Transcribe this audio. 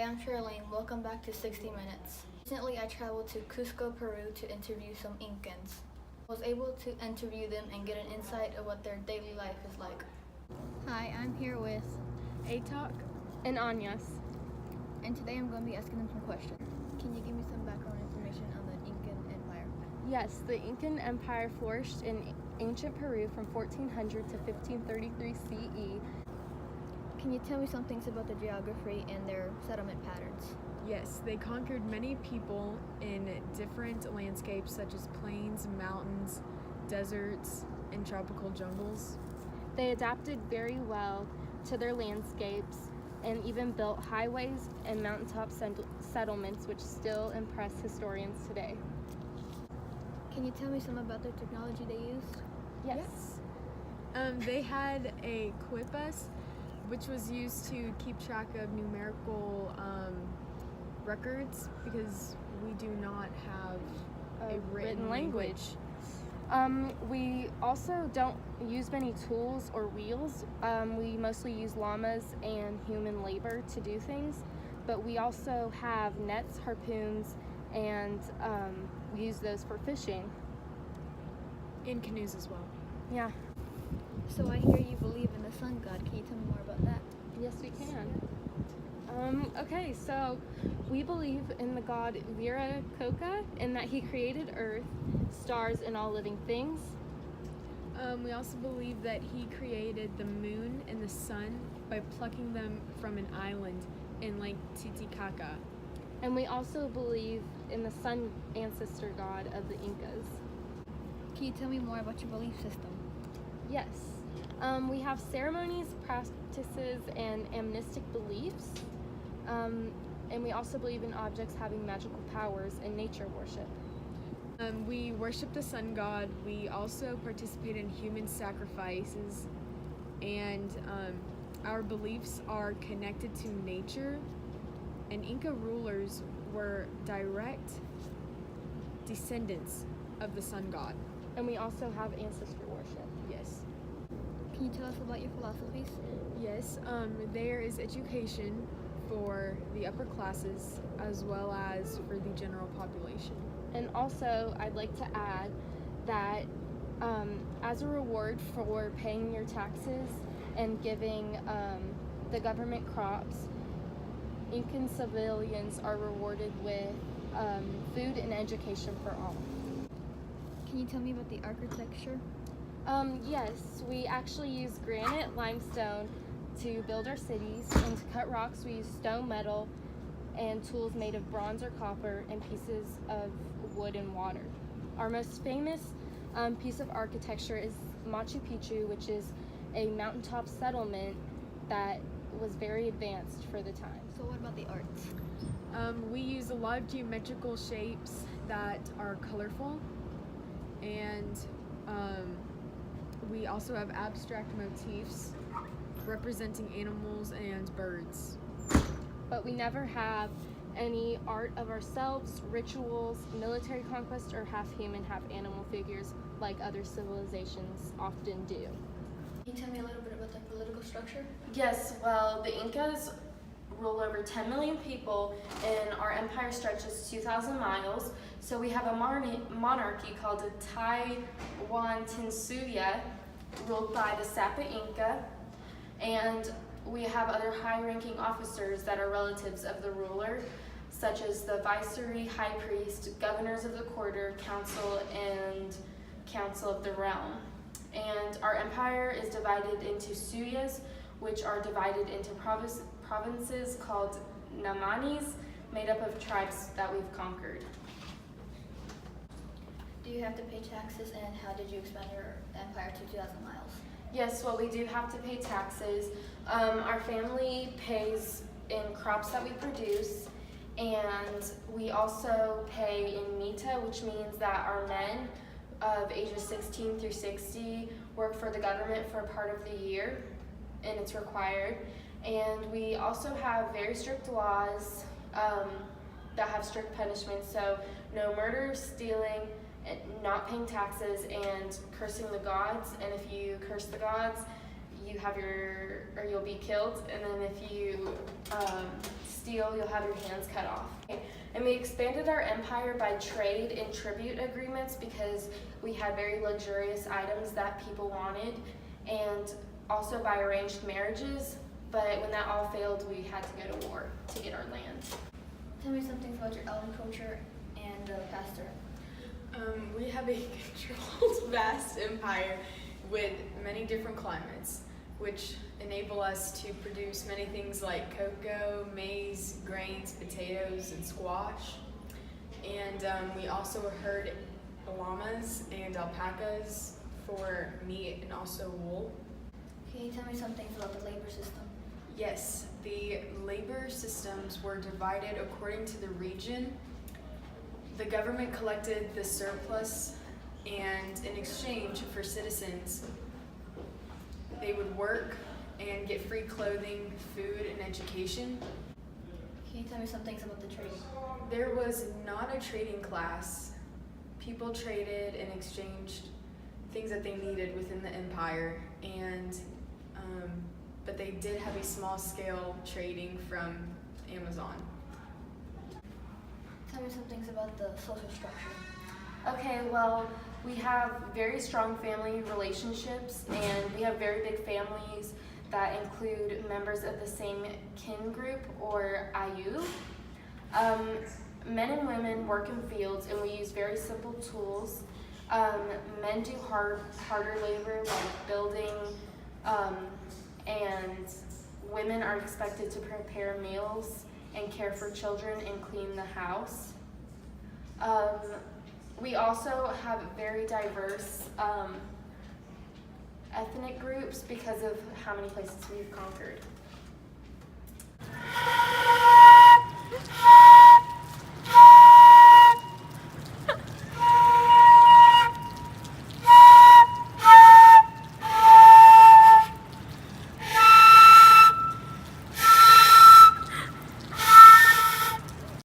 I'm Charlene. Welcome back to 60 Minutes. Recently, I traveled to Cusco, Peru to interview some Incans. I was able to interview them and get an insight of what their daily life is like. Hi, I'm here with Atok and Anyas. and today I'm going to be asking them some questions. Can you give me some background information on the Incan Empire? Yes, the Incan Empire flourished in ancient Peru from 1400 to 1533 CE. Can you tell me some things about the geography and their settlement patterns? Yes, they conquered many people in different landscapes such as plains, mountains, deserts, and tropical jungles. They adapted very well to their landscapes and even built highways and mountaintop settlements which still impress historians today. Can you tell me some about the technology they used? Yes. They had a quipus, which was used to keep track of numerical records because we do not have a written language. We also don't use many tools or wheels. We mostly use llamas and human labor to do things, but we also have nets, harpoons, and we use those for fishing. In canoes as well. Yeah. So I hear you believe in the sun god. Can you tell me more about that? Yes, we can. Okay, so we believe in the god Viracocha and that he created Earth, stars, and all living things. We also believe that he created the moon and the sun by plucking them from an island in Lake Titicaca. And we also believe in the sun ancestor god of the Incas. Can you tell me more about your belief system? Yes. We have ceremonies, practices, and amnistic beliefs. And we also believe in objects having magical powers and nature worship. We worship the sun god. We also participate in human sacrifices, and our beliefs are connected to nature. And Inca rulers were direct descendants of the sun god. And we also have ancestor worship. Yes. Can you tell us about your philosophies? Yes, there is education for the upper classes as well as for the general population. And also, I'd like to add that as a reward for paying your taxes and giving the government crops, Incan civilians are rewarded with food and education for all. Can you tell me about the architecture? Yes, we actually use granite, limestone to build our cities, and to cut rocks we use stone, metal, and tools made of bronze or copper, and pieces of wood and water. Our most famous piece of architecture is Machu Picchu, which is a mountaintop settlement that was very advanced for the time. So what about the arts? We use a lot of geometrical shapes that are colorful, and we also have abstract motifs representing animals and birds. But we never have any art of ourselves, rituals, military conquest, or half human, half animal figures like other civilizations often do. Can you tell me a little bit about the political structure? Yes, well, the Incas rule over 10 million people, and our empire stretches 2,000 miles. So we have a monarchy called the Tawantinsuya, ruled by the Sapa Inca, and we have other high-ranking officers that are relatives of the ruler, such as the viceroy, high priest, governors of the quarter, council, and council of the realm. And our empire is divided into suyas, which are divided into provinces called namanis, made up of tribes that we've conquered. Do you have to pay taxes, and how did you expand your empire to 2,000 miles? Yes, well, we do have to pay taxes. Our family pays in crops that we produce, and we also pay in mita, which means that our men of ages 16 through 60 work for the government for a part of the year, and it's required. And we also have very strict laws that have strict punishments, so no murder, stealing, not paying taxes, and cursing the gods. And if you curse the gods, you'll be killed, and then if you steal, you'll have your hands cut off. And we expanded our empire by trade and tribute agreements because we had very luxurious items that people wanted, and also by arranged marriages. But when that all failed, we had to go to war to get our land. Tell me some things about your Allen culture and pastor. We have a controlled vast empire with many different climates, which enable us to produce many things like cocoa, maize, grains, potatoes, and squash. And we also herd llamas and alpacas for meat and also wool. Can you tell me some things about the labor system? Yes, the labor systems were divided according to the region. The government collected the surplus, and in exchange for citizens, they would work and get free clothing, food, and education. Can you tell me some things about the trading? There was not a trading class. People traded and exchanged things that they needed within the empire, and but they did have a small-scale trading from Amazon. Tell me some things about the social structure. Okay, well, we have very strong family relationships, and we have very big families that include members of the same kin group or IU. Men and women work in fields, and we use very simple tools. Men do harder labor like building, and women are expected to prepare meals and care for children and clean the house. We also have very diverse ethnic groups because of how many places we've conquered.